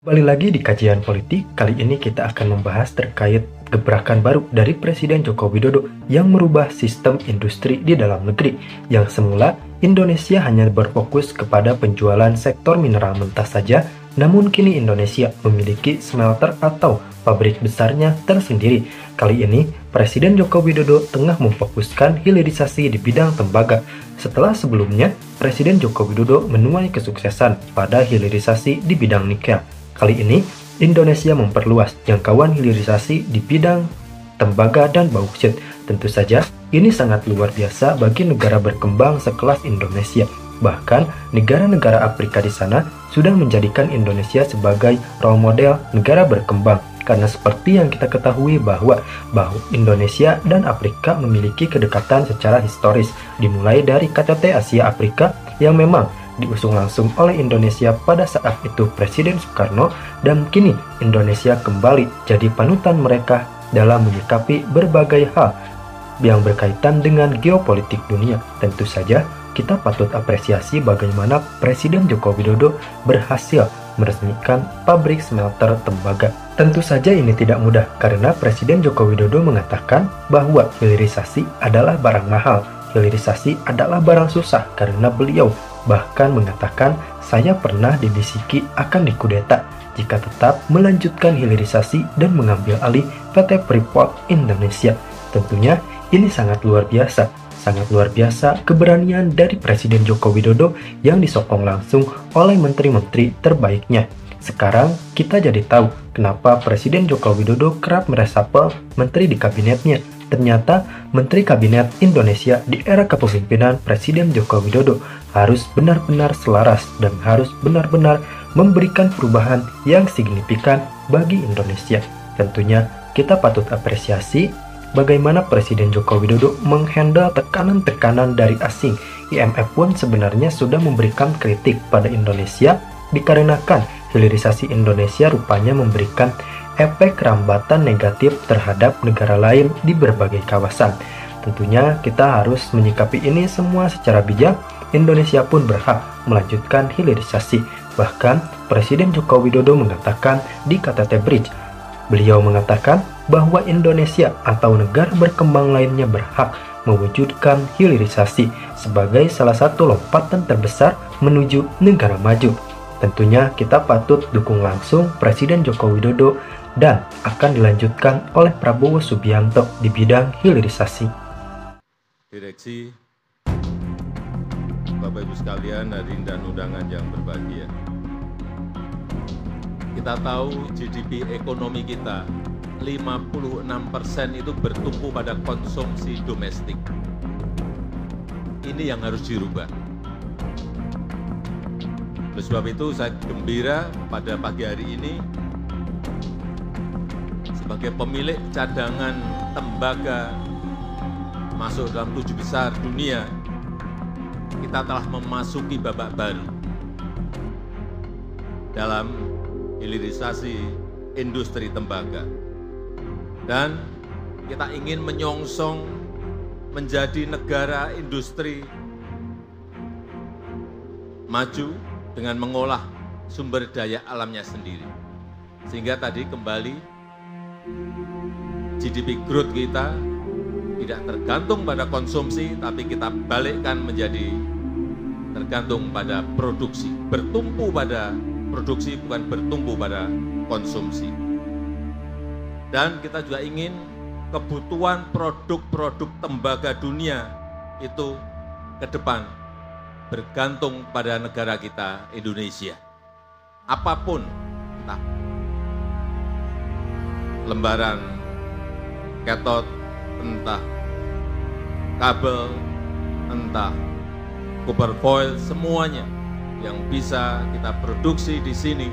Kembali lagi di kajian politik, kali ini kita akan membahas terkait gebrakan baru dari Presiden Joko Widodo yang merubah sistem industri di dalam negeri. Yang semula Indonesia hanya berfokus kepada penjualan sektor mineral mentah saja, namun kini Indonesia memiliki smelter atau pabrik besarnya tersendiri. Kali ini Presiden Joko Widodo tengah memfokuskan hilirisasi di bidang tembaga. Setelah sebelumnya Presiden Joko Widodo menuai kesuksesan pada hilirisasi di bidang nikel. Kali ini, Indonesia memperluas jangkauan hilirisasi di bidang tembaga dan bauksit. Tentu saja, ini sangat luar biasa bagi negara berkembang sekelas Indonesia. Bahkan, negara-negara Afrika di sana sudah menjadikan Indonesia sebagai role model negara berkembang. Karena seperti yang kita ketahui bahwa Indonesia dan Afrika memiliki kedekatan secara historis, dimulai dari KTT Asia Afrika yang memang diusung langsung oleh Indonesia pada saat itu Presiden Soekarno, dan kini Indonesia kembali jadi panutan mereka dalam menyikapi berbagai hal yang berkaitan dengan geopolitik dunia. Tentu saja kita patut apresiasi bagaimana Presiden Joko Widodo berhasil meresmikan pabrik smelter tembaga. Tentu saja ini tidak mudah karena Presiden Joko Widodo mengatakan bahwa hilirisasi adalah barang mahal. Hilirisasi adalah barang susah karena beliau bahkan mengatakan, saya pernah dibisiki akan dikudeta jika tetap melanjutkan hilirisasi dan mengambil alih PT Freeport Indonesia. Tentunya ini sangat luar biasa keberanian dari Presiden Joko Widodo yang disokong langsung oleh menteri-menteri terbaiknya. Sekarang kita jadi tahu kenapa Presiden Joko Widodo kerap meresapel menteri di kabinetnya. Ternyata Menteri Kabinet Indonesia di era kepemimpinan Presiden Joko Widodo harus benar-benar selaras dan harus benar-benar memberikan perubahan yang signifikan bagi Indonesia. Tentunya kita patut apresiasi bagaimana Presiden Joko Widodo menghandle tekanan-tekanan dari asing. IMF pun sebenarnya sudah memberikan kritik pada Indonesia dikarenakan hilirisasi Indonesia rupanya memberikan efek rambatan negatif terhadap negara lain di berbagai kawasan. Tentunya kita harus menyikapi ini semua secara bijak. Indonesia pun berhak melanjutkan hilirisasi. Bahkan Presiden Joko Widodo mengatakan di KTT Bridge, beliau mengatakan bahwa Indonesia atau negara berkembang lainnya berhak mewujudkan hilirisasi sebagai salah satu lompatan terbesar menuju negara maju. Tentunya kita patut dukung langsung Presiden Joko Widodo dan akan dilanjutkan oleh Prabowo Subianto di bidang hilirisasi. Direksi, Bapak Ibu sekalian, hadirin dan undangan yang berbahagia. Kita tahu GDP ekonomi kita 56% itu bertumpu pada konsumsi domestik. Ini yang harus dirubah. Oleh sebab itu saya gembira pada pagi hari ini sebagai pemilik cadangan tembaga masuk dalam 7 besar dunia, kita telah memasuki babak baru dalam hilirisasi industri tembaga. Dan kita ingin menyongsong menjadi negara industri maju dengan mengolah sumber daya alamnya sendiri. Sehingga tadi kembali GDP growth kita tidak tergantung pada konsumsi, tapi kita balikkan menjadi tergantung pada produksi. Bertumpu pada produksi, bukan bertumpu pada konsumsi. Dan kita juga ingin kebutuhan produk-produk tembaga dunia itu ke depan bergantung pada negara kita, Indonesia. Apapun, entah lembaran katot, entah kabel, entah copper foil, semuanya yang bisa kita produksi di sini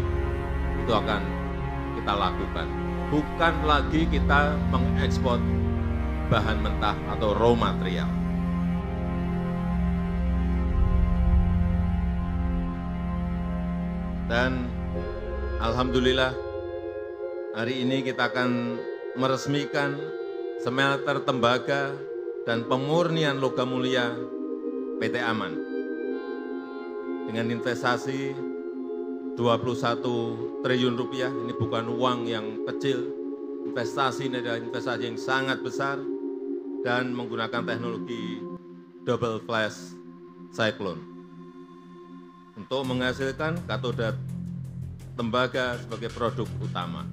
itu akan kita lakukan. Bukan lagi kita mengekspor bahan mentah atau raw material. Dan alhamdulillah hari ini kita akan meresmikan smelter tembaga dan pemurnian logam mulia PT Aman dengan investasi 21 triliun rupiah, ini bukan uang yang kecil, investasi ini adalah investasi yang sangat besar, dan menggunakan teknologi double flash cyclone untuk menghasilkan katoda tembaga sebagai produk utama.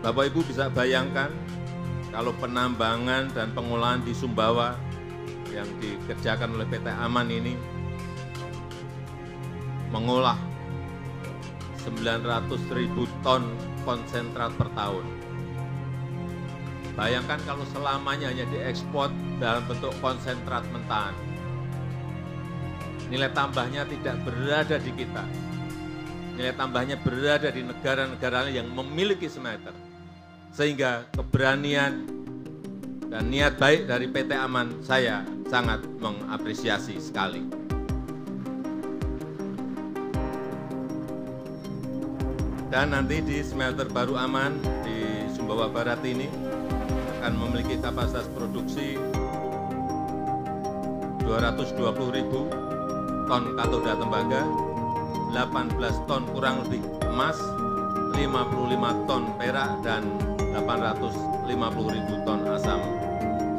Bapak Ibu bisa bayangkan kalau penambangan dan pengolahan di Sumbawa yang dikerjakan oleh PT Aman ini mengolah 900.000 ton konsentrat per tahun. Bayangkan kalau selamanya hanya diekspor dalam bentuk konsentrat mentahan. Nilai tambahnya tidak berada di kita. Nilai tambahnya berada di negara-negara yang memiliki smelter. Sehingga keberanian dan niat baik dari PT Aman saya sangat mengapresiasi sekali. Dan nanti di smelter baru Aman di Sumbawa Barat ini akan memiliki kapasitas produksi 220.000 ton katoda tembaga, 18 ton kurang lebih emas, 55 ton perak, dan 850.000 ton asam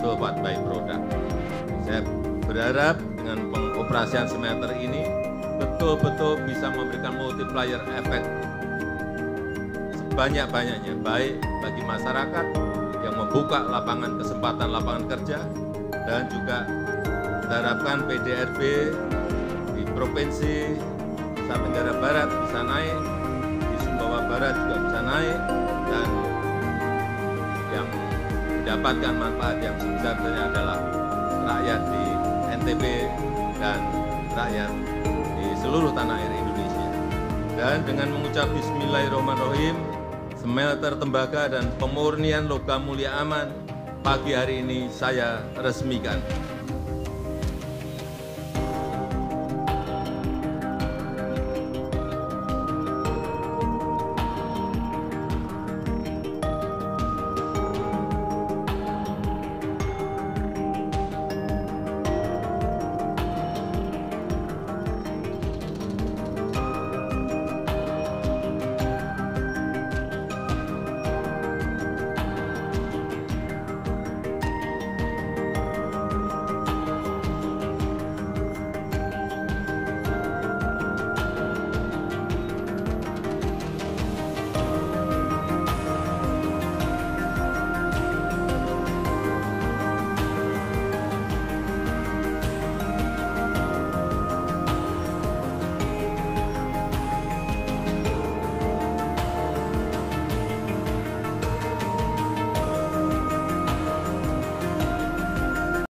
sulfat byproduct. Saya berharap dengan pengoperasian smelter ini betul-betul bisa memberikan multiplier effect sebanyak-banyaknya, baik bagi masyarakat yang membuka kesempatan lapangan kerja, dan juga kita harapkan PDRB di Provinsi Nusa Tenggara Barat bisa naik, di Sumbawa Barat juga bisa naik, dan yang mendapatkan manfaat yang sebesar-besarnya adalah rakyat di NTB dan rakyat di seluruh tanah air Indonesia. Dan dengan mengucap Bismillahirrahmanirrahim, smelter tembaga dan pemurnian logam mulia Aman pagi hari ini saya resmikan.